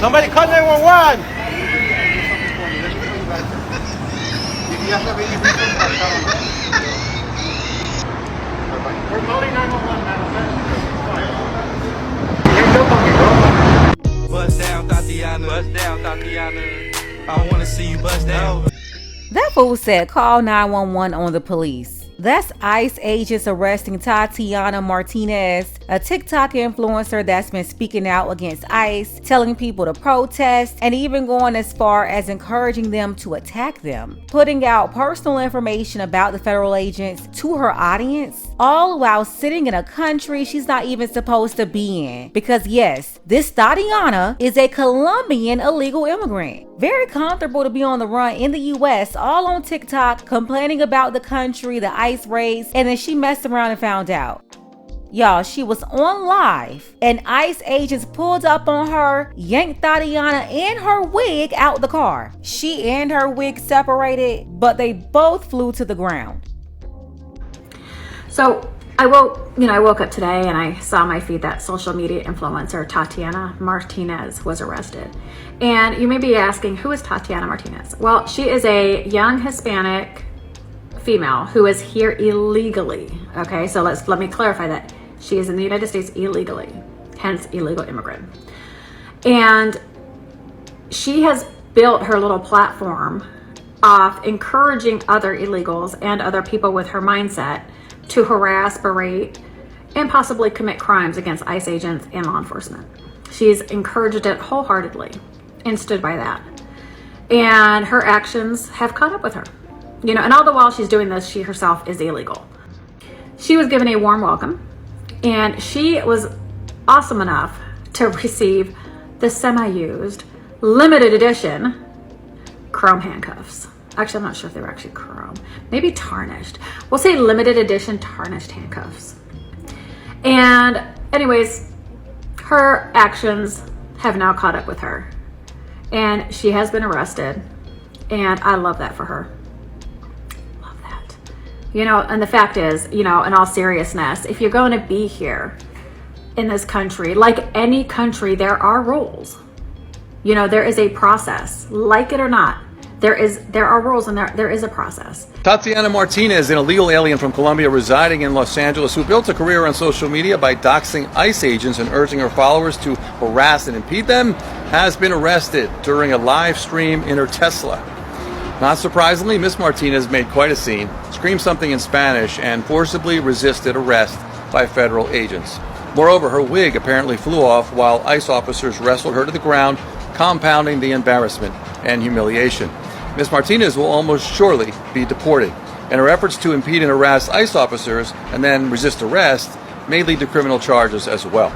Somebody call 911. We're calling 911 now. Bust down, Tatiana. Bust down, Tatiana. I wanna see you bust down. That fool said call 911 on the police. That's ICE agents arresting Tatiana Martinez, a TikTok influencer that's been speaking out against ICE, telling people to protest, and even going as far as encouraging them to attack them, putting out personal information about the federal agents to her audience, all while sitting in a country she's not even supposed to be in. Because yes, this Tatiana is a Colombian illegal immigrant. Very comfortable to be on the run in the US, all on TikTok, complaining about the country, the ICE raids, and then she messed around and found out. Y'all, she was on live, and ICE agents pulled up on her, yanked Tatiana and her wig out the car. She and her wig separated, but they both flew to the ground. So I woke up today and I saw my feed that social media influencer Tatiana Martinez was arrested. And you may be asking, who is Tatiana Martinez? Well, she is a young Hispanic female who is here illegally. Okay, so let me clarify that. She is in the United States illegally, hence illegal immigrant. And she has built her little platform off encouraging other illegals and other people with her mindset to harass, berate, and possibly commit crimes against ICE agents and law enforcement. She's encouraged it wholeheartedly and stood by that. And her actions have caught up with her. And all the while she's doing this, she herself is illegal. She was given a warm welcome, and she was awesome enough to receive the semi-used, limited edition chrome handcuffs. Actually, I'm not sure if they were actually chrome. Maybe tarnished. We'll say limited edition tarnished handcuffs. And anyways, her actions have now caught up with her. And she has been arrested. And I love that for her. Love that. And the fact is, in all seriousness, if you're going to be here in this country, like any country, there are rules. There is a process. Like it or not. There are rules and there is a process. Tatiana Martinez, an illegal alien from Colombia residing in Los Angeles who built a career on social media by doxing ICE agents and urging her followers to harass and impede them, has been arrested during a live stream in her Tesla. Not surprisingly, Miss Martinez made quite a scene, screamed something in Spanish, and forcibly resisted arrest by federal agents. Moreover, her wig apparently flew off while ICE officers wrestled her to the ground, compounding the embarrassment and humiliation. Ms. Martinez will almost surely be deported, and her efforts to impede and harass ICE officers and then resist arrest may lead to criminal charges as well.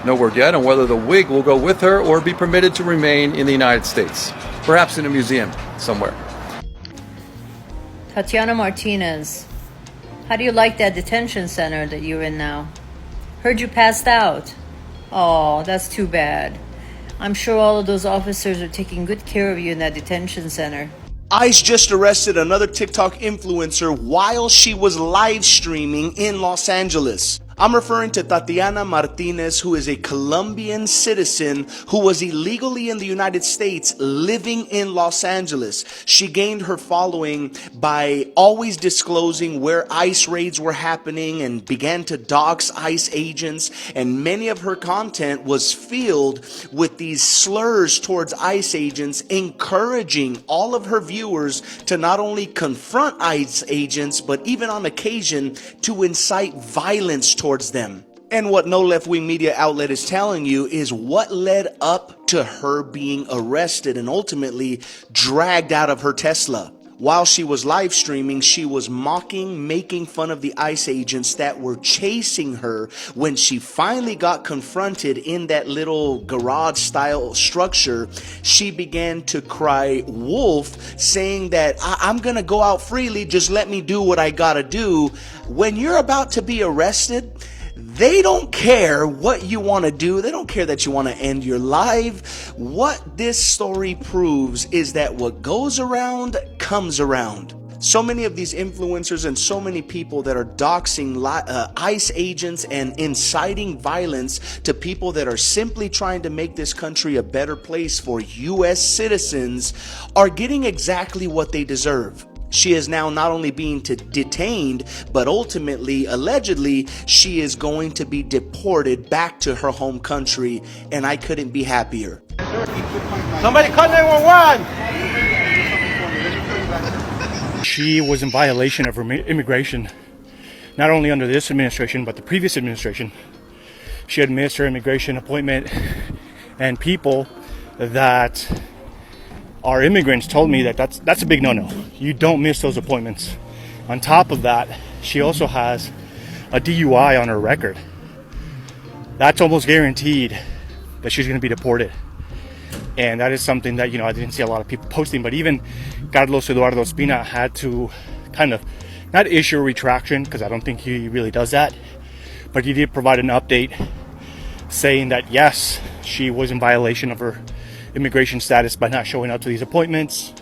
No word yet on whether the wig will go with her or be permitted to remain in the United States, perhaps in a museum somewhere. Tatiana Martinez, how do you like that detention center that you're in now? Heard you passed out. Oh, that's too bad. I'm sure all of those officers are taking good care of you in that detention center. ICE just arrested another TikTok influencer while she was live streaming in Los Angeles. I'm referring to Tatiana Martinez, who is a Colombian citizen who was illegally in the United States living in Los Angeles. She gained her following by always disclosing where ICE raids were happening and began to dox ICE agents, and many of her content was filled with these slurs towards ICE agents, encouraging all of her viewers to not only confront ICE agents, but even on occasion to incite violence towards them. And what no left-wing media outlet is telling you is what led up to her being arrested and ultimately dragged out of her Tesla. While she was live streaming, she was mocking, making fun of the ICE agents that were chasing her. When she finally got confronted in that little garage style structure, she began to cry wolf, saying that I'm gonna go out freely, just let me do what I gotta do. When you're about to be arrested, they don't care what you want to do. They don't care that you want to end your life. What this story proves is that what goes around comes around. So many of these influencers and so many people that are doxing ICE agents and inciting violence to people that are simply trying to make this country a better place for U.S. citizens are getting exactly what they deserve. She is now not only being detained, but ultimately, allegedly, she is going to be deported back to her home country, and I couldn't be happier. Somebody call 911. She was in violation of her immigration, not only under this administration, but the previous administration. She had missed her immigration appointment, and people that are immigrants told me that that's a big no-no. You don't miss those appointments. On top of that, she also has a DUI on her record. That's almost guaranteed that she's going to be deported. And that is something that, I didn't see a lot of people posting, but even Carlos Eduardo Espina had to kind of not issue a retraction, because I don't think he really does that, but he did provide an update saying that yes, she was in violation of her immigration status by not showing up to these appointments,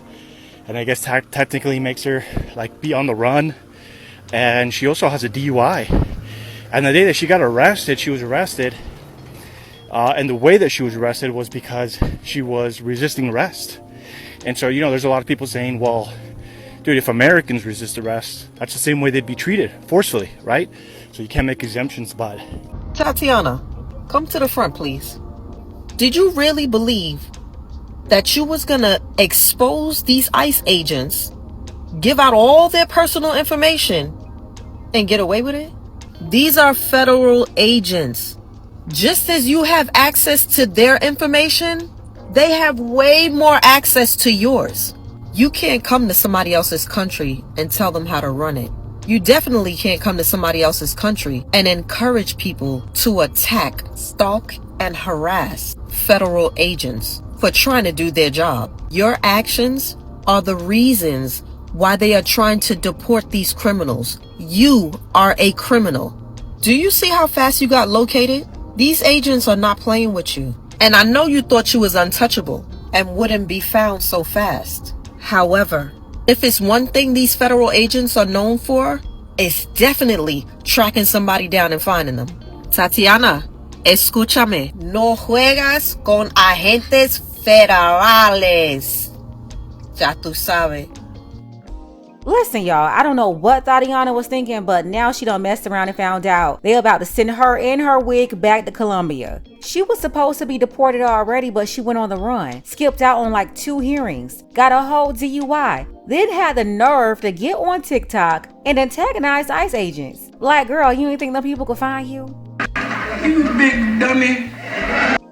and I guess technically makes her be on the run. And she also has a DUI, and the day that she got arrested, she was arrested, and the way that she was arrested was because she was resisting arrest. And so there's a lot of people saying, well, dude, if Americans resist arrest, that's the same way they'd be treated, forcefully, right? So you can't make exemptions. But Tatiana, come to the front, please. Did you really believe that you was gonna expose these ICE agents, give out all their personal information, and get away with it? These are federal agents. Just as you have access to their information, they have way more access to yours. You can't come to somebody else's country and tell them how to run it. You definitely can't come to somebody else's country and encourage people to attack, stalk, and harass federal agents for trying to do their job. Your actions are the reasons why they are trying to deport these criminals. You are a criminal. Do you see how fast you got located? These agents are not playing with you. And I know you thought you was untouchable and wouldn't be found so fast. However, if it's one thing these federal agents are known for, it's definitely tracking somebody down and finding them. Tatiana, escúchame. No juegas con agentes federales. Ya tú sabes. Listen, y'all, I don't know what Tatiana was thinking, but now she done messed around and found out they about to send her in her wig back to Colombia. She was supposed to be deported already, but she went on the run, skipped out on 2 hearings, got a whole DUI, then had the nerve to get on TikTok and antagonize ICE agents. Girl, you ain't think them people could find you? You big dummy.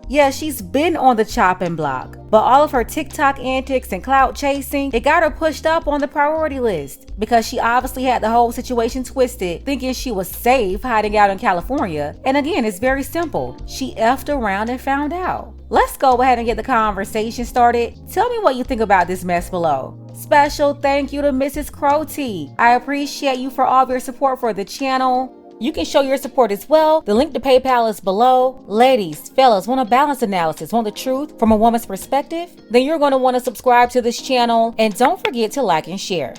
Yeah, she's been on the chopping block, but all of her TikTok antics and clout chasing, it got her pushed up on the priority list because she obviously had the whole situation twisted, thinking she was safe hiding out in California. And again, it's very simple. She effed around and found out. Let's go ahead and get the conversation started. Tell me what you think about this mess below. Special thank you to Mrs. Crowty. I appreciate you for all of your support for the channel. You can show your support as well. The link to PayPal is below. Ladies, fellas, want a balanced analysis, want the truth from a woman's perspective? Then you're going to want to subscribe to this channel, and don't forget to like and share.